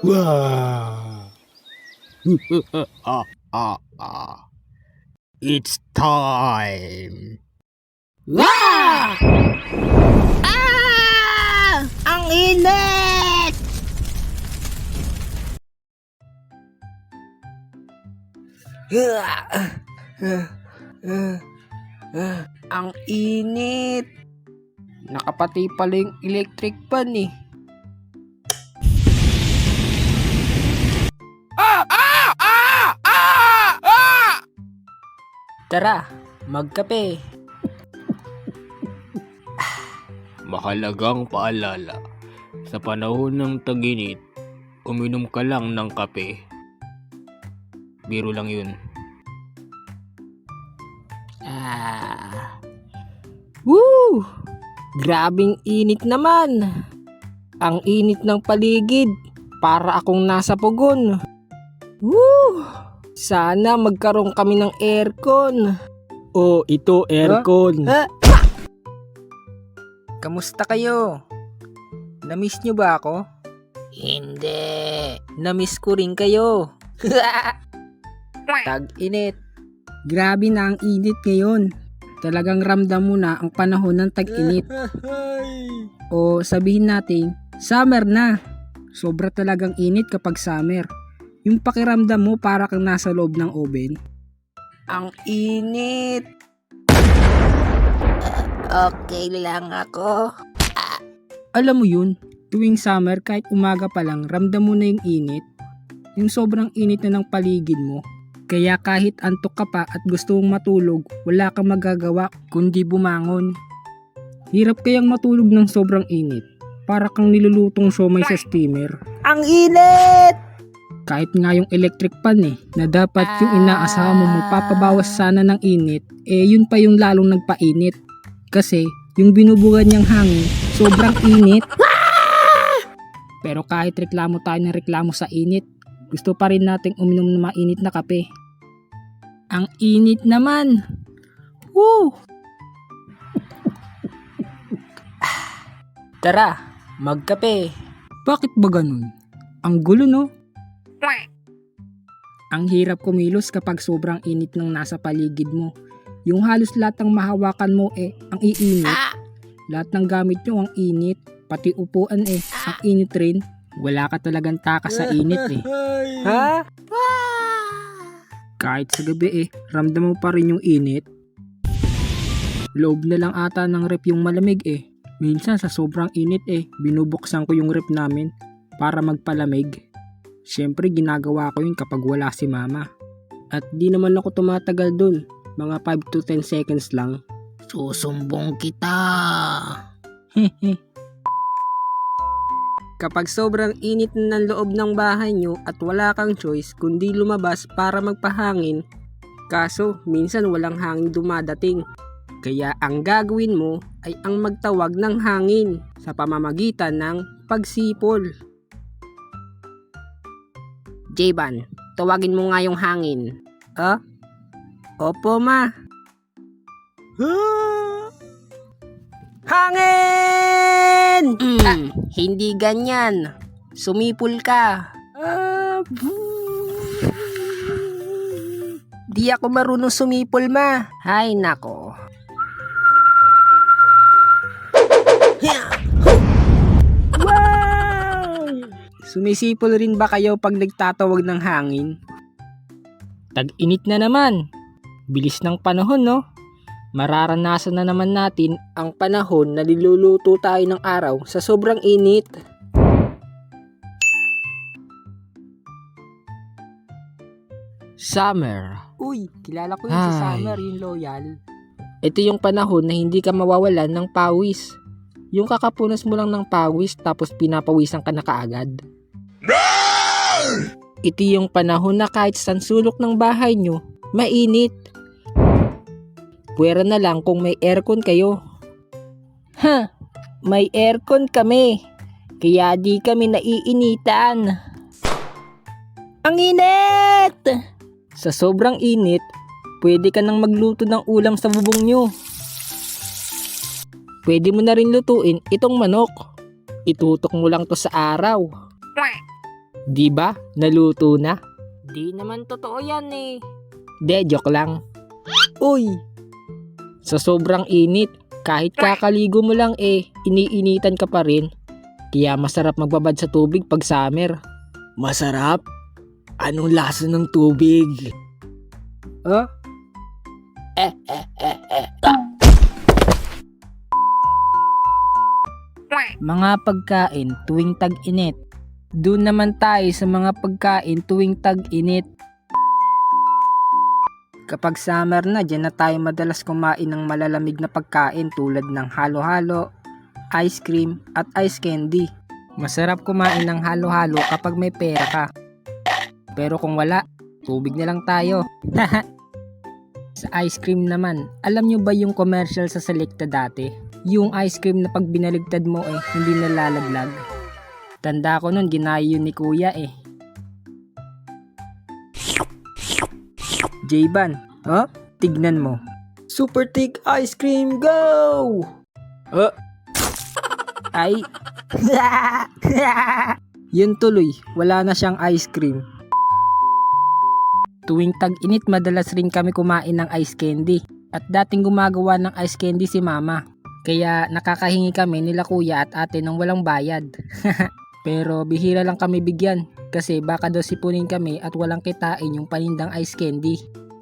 Wah! It's time! Wah! Ang init! Ang init. Nakapatay pala yung electric fan eh. Tara, magkape. Mahalagang paalala, sa panahon ng tag-init, uminom ka lang ng kape. Biro lang yun. Woo! Grabing init naman. Ang init ng paligid. Para akong nasa pugon. Woo! Sana magkaroon kami ng aircon. Oh, ito aircon. Kamusta kayo? Namiss nyo ba ako? Hindi. Namiss ko rin kayo. Tag-init. Grabe na ang init ngayon. Talagang ramdam mo na ang panahon ng tag-init. O sabihin natin, summer na. Sobra talagang init kapag summer. Yung pakiramdam mo para kang nasa loob ng oven. Ang init. Okay lang ako. Alam mo yun, tuwing summer kahit umaga pa lang ramdam mo na yung init. Yung sobrang init na ng paligid mo. Kaya kahit antok ka pa at gusto mong matulog, wala kang magagawa kundi bumangon. Hirap kayang matulog ng sobrang init. Para kang nilulutong siomay sa steamer. Ang init! Kahit nga yung electric fan na dapat yung inaasahan mo mapapabawas sana ng init, yun pa yung lalong nagpainit. Kasi yung binubugan niyang hangin, sobrang init. Pero kahit reklamo tayo ng reklamo sa init, gusto pa rin nating uminom ng mainit na kape. Ang init naman! Woo! Tara, magkape. Bakit ba ganun? Ang gulo no? Ang hirap kumilos kapag sobrang init ng nasa paligid mo. Yung halos lahat ng mahawakan mo ang iinit. Lahat ng gamit nyo ang init. Pati upuan ang init rin. Wala ka talagang takas sa init Ha? Kahit sa gabi ramdam mo pa rin yung init. Loob na lang ata ng rep yung malamig Minsan sa sobrang init binubuksan ko yung rep namin para magpalamig. Siyempre ginagawa ko yun kapag wala si mama. At di naman ako tumatagal dun. Mga 5 to 10 seconds lang. Susumbong kita. Kapag sobrang init na ng loob ng bahay nyo at wala kang choice kundi lumabas para magpahangin, kaso minsan walang hangin dumadating. Kaya ang gagawin mo ay ang magtawag ng hangin sa pamamagitan ng pagsipol. J-Ban, tawagin mo nga yung hangin. Opo ma. Hangin! Hindi ganyan. Sumipol ka. Di ako marunong sumipol ma. Hay nako. Sumisipol rin ba kayo pag nagtatawag ng hangin? Tag-init na naman. Bilis ng panahon no? Mararanasan na naman natin ang panahon na niluluto tayo ng araw sa sobrang init. Summer. Uy, kilala ko yun si Summer, yung loyal. Ito yung panahon na hindi ka mawawalan ng pawis. Yung kakapunas mo lang ng pawis tapos pinapawisan ka na kaagad. Ito yung panahon na kahit sa sulok ng bahay nyo, mainit. Puwera na lang kung may aircon kayo. May aircon kami. Kaya di kami naiinitan. Ang init! Sa sobrang init, pwede ka nang magluto ng ulam sa bubong nyo. Pwede mo na rin lutuin itong manok. Itutok mo lang to sa araw. Di ba? Naluto na? Di naman totoo yan eh. De, joke lang. Uy! Sa sobrang init, kahit kakaligo mo lang iniinitan ka pa rin. Kaya masarap magbabad sa tubig pag summer. Masarap? Anong lasa ng tubig? Huh? Mga pagkain tuwing tag-init. Doon naman tayo sa mga pagkain tuwing tag-init. Kapag summer na, dyan na tayo madalas kumain ng malalamig na pagkain tulad ng halo-halo, ice cream at ice candy. Masarap kumain ng halo-halo kapag may pera ka. Pero kung wala, tubig na lang tayo. Sa ice cream naman, alam nyo ba yung commercial sa Selecta dati? Yung ice cream na pag binaligtad mo hindi nalalaglag. Tanda ko nun, ginaya yun ni kuya J-Ban, tignan mo. Super thick ice cream, go! Ay. Yun tuloy, wala na siyang ice cream. Tuwing tag-init, madalas rin kami kumain ng ice candy. At dating gumagawa ng ice candy si mama. Kaya nakakahingi kami nila kuya at ate ng walang bayad. Pero bihira lang kami bigyan. Kasi baka daw sipunin kami at walang kitain yung panindang ice candy.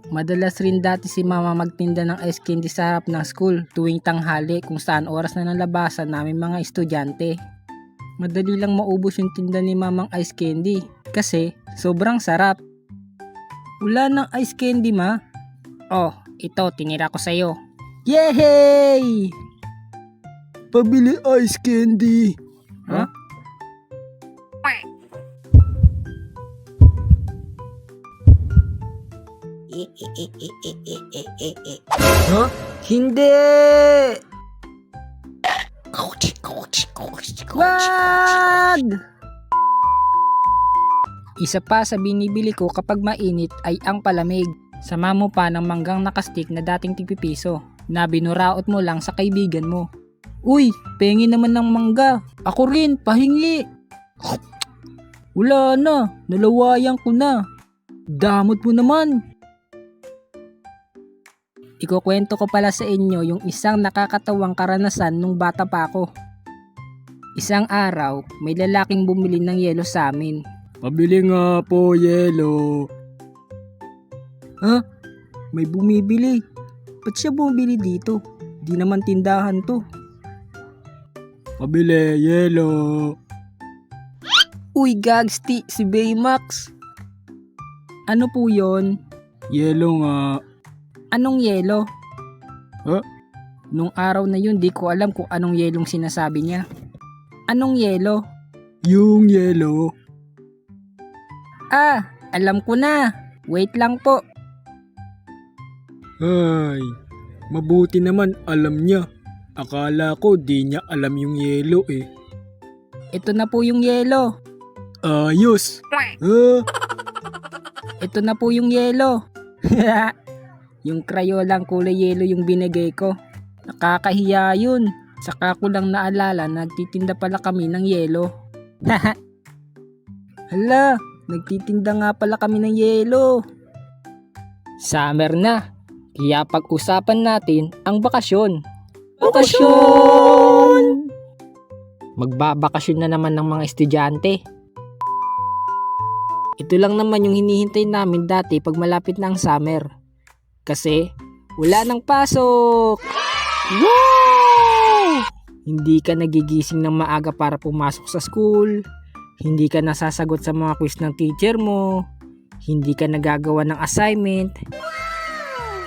Madalas rin dati si mama magtinda ng ice candy sa harap ng school tuwing tanghali kung saan oras na ng labasan namin mga estudyante. Madali lang maubos yung tinda ni mamang ice candy kasi sobrang sarap. Wala ng ice candy ma. Oh, ito tinira ko sa'yo. Yehey! Pabili ice candy. Huh? Huh? Hindi! Wag! Isa pa sa binibili ko kapag mainit ay ang palamig. Sama mo pa ng manggang nakastick na dating tig-piso na binuraot mo lang sa kaibigan mo. Uy, pengi naman ng mangga. Ako rin, pahingi. Wala na, nalawayan ko na. Damot mo naman. Ikukwento ko pala sa inyo yung isang nakakatawang karanasan nung bata pa ako. Isang araw, may lalaking bumili ng yelo sa amin. Pabili nga po yelo. May bumibili. Ba't siya bumibili dito? Di naman tindahan to. Pabili yelo. Uy, gagsti, si Baymax. Ano po yon? Yelo nga. Anong yelo? Huh? Nung araw na yun, di ko alam kung anong yelong sinasabi niya. Anong yelo? Yung yelo. Alam ko na. Wait lang po. Ay, mabuti naman alam niya. Akala ko di niya alam yung yelo Ito na po yung yelo. Ayos. Ito na po yung yelo. Yung Crayolang kulay yelo yung binigay ko. Nakakahiya yun. Saka ko lang naalala nagtitinda pala kami ng yelo. Hala, nagtitinda nga pala kami ng yelo. Summer na. Kaya pag-usapan natin ang bakasyon. Bakasyon! Magbabakasyon na naman ng mga estudyante. Ito lang naman yung hinihintay namin dati pag malapit na ang summer. Kasi wala nang pasok. Wow! Hindi ka nagigising ng maaga para pumasok sa school. Hindi ka nasasagot sa mga quiz ng teacher mo. Hindi ka nagagawa ng assignment.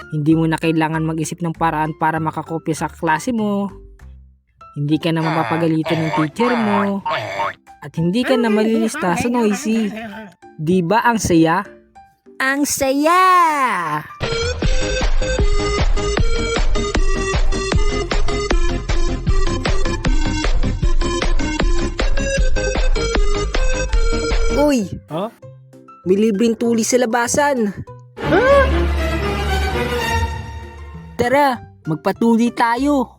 Hindi mo na kailangan mag-isip ng paraan para makakopya sa klase mo. Hindi ka na mapapagalitan ng teacher mo. At hindi ka na malilista sa noisy. Di ba ang saya? Ang saya! Uy! Huh? May libreng tuli sa labasan. Tara, magpatuli tayo.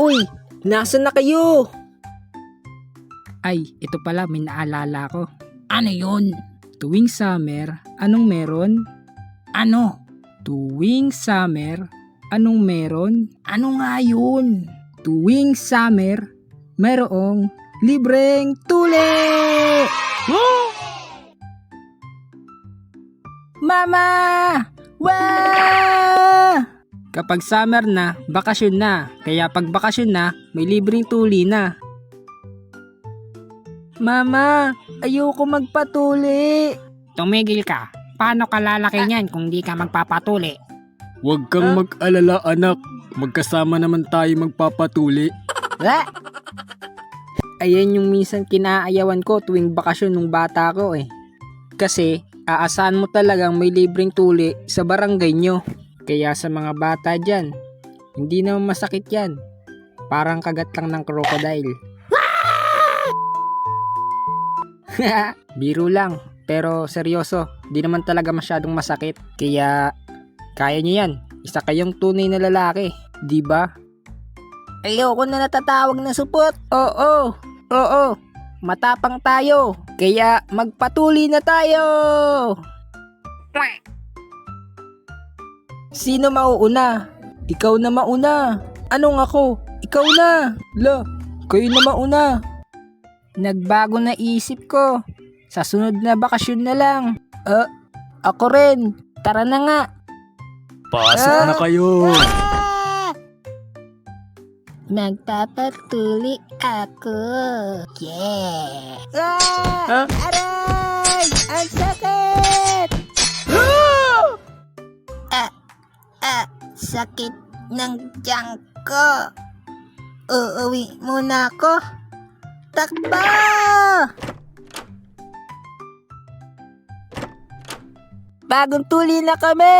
Uy, nasaan na kayo? Ay, ito pala, may naalala ko. Ano yun? Tuwing summer, anong meron? Ano? Tuwing summer, anong meron? Ano nga yun? Tuwing summer, mayroong libreng tuli! Mama! Wow! Kapag summer na, bakasyon na. Kaya pag bakasyon na, may libreng tuli na. Mama, ayoko magpatuli. Tumigil ka. Paano ka lalaki niyan kung di ka magpapatuli? Huwag kang mag-alala anak. Magkasama naman tayo magpapatuli. Ayan yung minsan kinaayawan ko tuwing bakasyon nung bata ko eh. Kasi aasahan mo talagang may libreng tuli sa barangay nyo. Kaya sa mga bata dyan, hindi naman masakit yan. Parang kagat lang ng crocodile. Biro lang, pero seryoso, di naman talaga masyadong masakit. Kaya kaya nyo yan. Isa kayong tunay na lalaki, di ba? Ayoko na natatawag na supot. Oo. Matapang tayo. Kaya magpatuli na tayo. Sino mauuna? Ikaw na mauna. Anong ako? Ikaw na. La, kayo na mauna. Nagbago na isip ko. Sa sunod na bakasyon na lang. Ako rin. Tara na nga. Pasok na kayo. Magpapatuli ako. Yeah. Aray! Ang sakit! Sakit ng tiyan ko. Uuwi muna ako. Takbo! Bagong tuli na kami!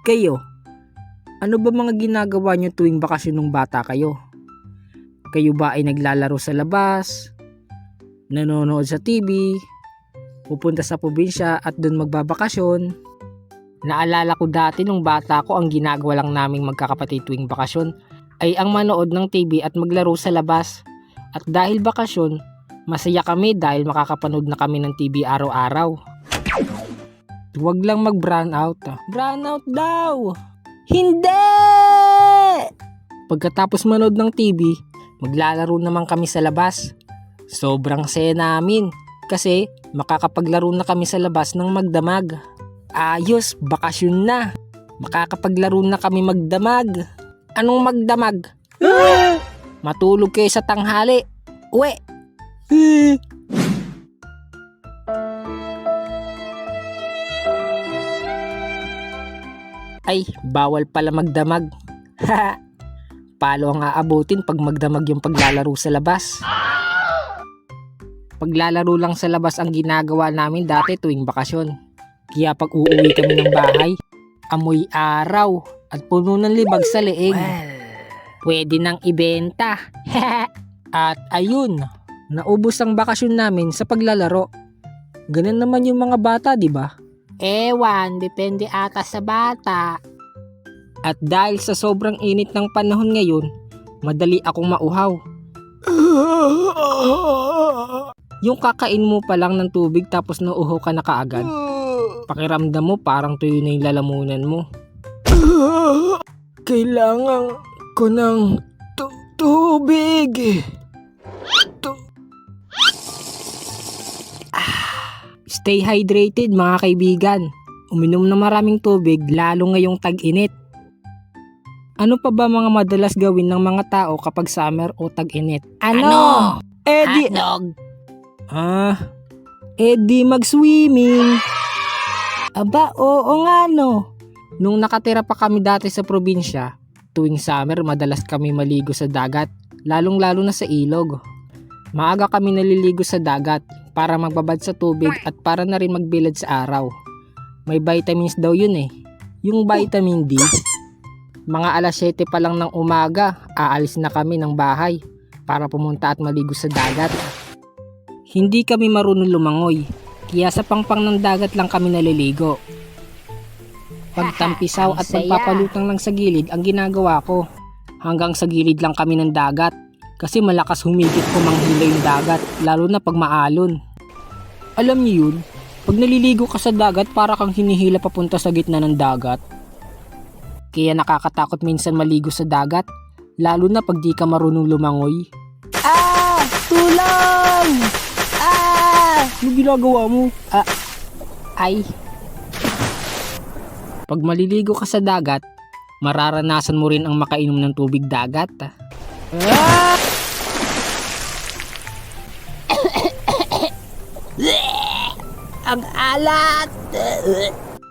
Kayo, ano ba mga ginagawa nyo tuwing bakasyon nung bata kayo? Kayo ba ay naglalaro sa labas? Nanonood sa TV? Pupunta sa probinsya at doon magbabakasyon? Naalala ko dati nung bata ko, ang ginagawa lang naming magkakapatid tuwing bakasyon ay ang manood ng TV at maglaro sa labas. At dahil bakasyon, masaya kami dahil makakapanood na kami ng TV araw-araw. Huwag lang mag-brown out. Brown out daw! Hindi! Pagkatapos manood ng TV, maglalaro naman kami sa labas. Sobrang saya namin kasi makakapaglaro na kami sa labas ng magdamag. Ayos, bakasyon na. Makakapaglaro na kami magdamag. Anong magdamag? Matulog kayo sa tanghali. Uwe! Ay, bawal pala magdamag. Palo ang aabutin pag magdamag yung paglalaro sa labas. Paglalaro lang sa labas ang ginagawa namin dati tuwing bakasyon. Kaya pag uuwi kami ng bahay, amoy araw at puno ng libag sa leeg. Pwede nang ibenta. At ayun, naubos ang bakasyon namin sa paglalaro. Ganun naman yung mga bata, di ba? Ewan, depende ata sa bata. At dahil sa sobrang init ng panahon ngayon, madali akong mauhaw. Yung kakain mo pa lang ng tubig tapos nauuhaw ka na kaagad. Pakiramdam mo parang tuyo na yung lalamunan mo. Kailangan ko ng tubig. Stay hydrated mga kaibigan. Uminom ng maraming tubig lalo ngayong tag-init. Ano pa ba mga madalas gawin ng mga tao kapag summer o tag-init? Ano? Hotdog. Di mag-swimming. Aba, oo nga no. Nung nakatira pa kami dati sa probinsya, tuwing summer madalas kami maligo sa dagat, lalong-lalo na sa ilog. Maaga kami naliligo sa dagat para magbabad sa tubig at para na rin magbilad sa araw. May vitamins daw yun eh. Yung vitamin D. Mga alas 7 pa lang ng umaga, aalis na kami ng bahay para pumunta at maligo sa dagat. Hindi kami marunong lumangoy, kaya sa pangpang ng dagat lang kami naliligo. Pagtampisaw at Ang saya. pagpapalutang lang sa gilid ang ginagawa ko. hanggang sa gilid lang kami ng dagat. Kasi malakas humigit kumanghila yung dagat, lalo na pag maalon. Alam niyo yun, pag naliligo ka sa dagat para kang hinihila papunta sa gitna ng dagat. Kaya nakakatakot minsan maligo sa dagat, lalo na pag di ka marunong lumangoy. Ah! Tulong! Ah! Ano ginagawa mo? Ay. Pag maliligo ka sa dagat, mararanasan mo rin ang makainom ng tubig dagat. Ah! Ang alat!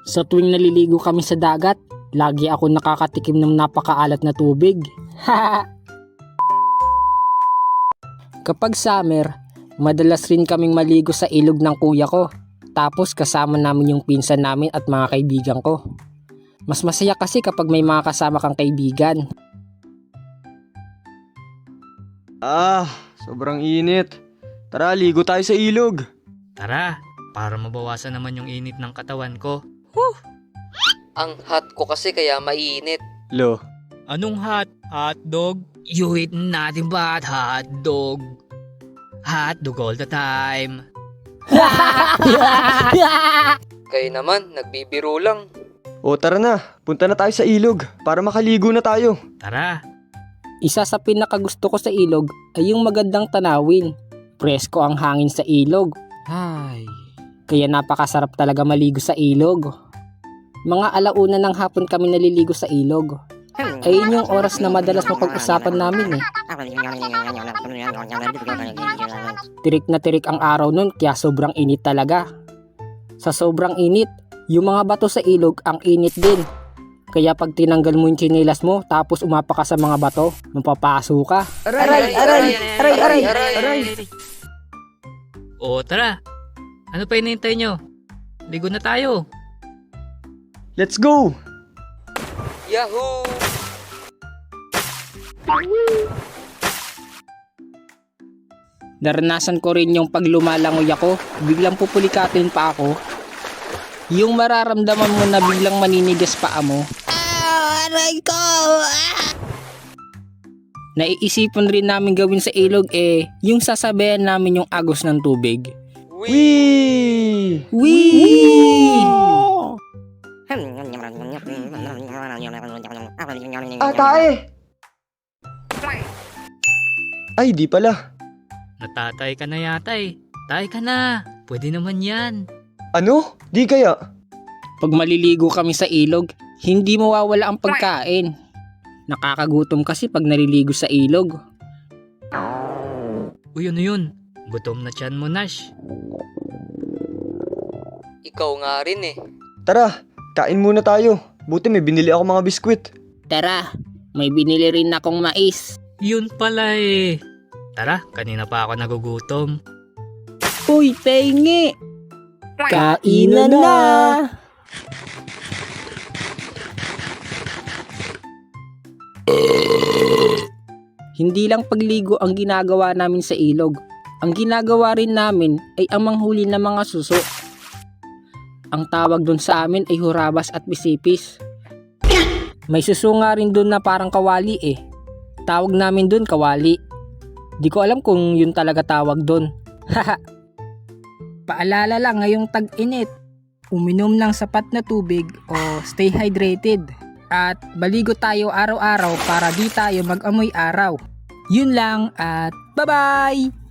Sa tuwing naliligo kami sa dagat, lagi ako nakakatikim ng napakaalat na tubig. Kapag summer, madalas rin kaming maligo sa ilog ng kuya ko. Tapos kasama namin yung pinsan namin at mga kaibigan ko. Mas masaya kasi kapag may mga kasama kang kaibigan. Sobrang init. Tara, ligo tayo sa ilog. Tara, para mabawasan naman yung init ng katawan ko. Ang hot ko kasi kaya mainit. Lo, Anong hot? Hotdog? You eat nothing but hot dog. Hotdog all the time. Kayo naman, nagbibiro lang. tara na. Punta na tayo sa ilog para makaligo na tayo. Tara, Isa sa pinakagusto ko sa ilog ay yung magandang tanawin. Presko ang hangin sa ilog. Ay. Kaya napakasarap talaga maligo sa ilog. Mga alauna ng hapon kami naliligo sa ilog. Ayun yung oras na madalas mapag-usapan namin eh. Tirik na tirik ang araw nun kaya sobrang init talaga. Sa sobrang init, yung mga bato sa ilog ang init din. Kaya pag tinanggal mo yung tsinelas mo tapos umapa ka sa mga bato, mapapaso ka. Aray. o tara. Ano pa hinihintay nyo? Ligo na tayo. Let's go! Yahoo! Naranasan ko rin yung pag lumalangoy ako, biglang pupulikatin pa ako. Yung mararamdaman mo na biglang maninigas paa mo. Aray ko! Naiisipan rin namin gawin sa ilog yung sasabayan namin yung agos ng tubig. Wee! Wee! Tae! Ay, di pala. Natatay ka na yata eh. Tay ka na. Pwede naman yan. Ano? Di kaya? Pag maliligo kami sa ilog, hindi mawawala ang pagkain. Nakakagutom kasi pag naliligo sa ilog. Uy, ano yun? Gutom na tiyan mo, Nash. Ikaw nga rin eh. Tara, kain muna tayo. Buti may binili ako mga biskwit. Tara, may binili rin akong mais. Yun pala eh. Tara, kanina pa ako nagugutom. Uy, pengi! Kainan na! Hindi lang pagligo ang ginagawa namin sa ilog. Ang ginagawa rin namin ay ang manghuli ng mga suso. Ang tawag doon sa amin ay hurabas at bisipis. May suso nga rin doon na parang kawali eh. Tawag namin doon kawali. Di ko alam kung yun talaga tawag doon. Paalala lang ngayong tag-init. Uminom ng sapat na tubig o stay hydrated. At baligo tayo araw-araw para di tayo mag-amoy araw. Yun lang at bye-bye!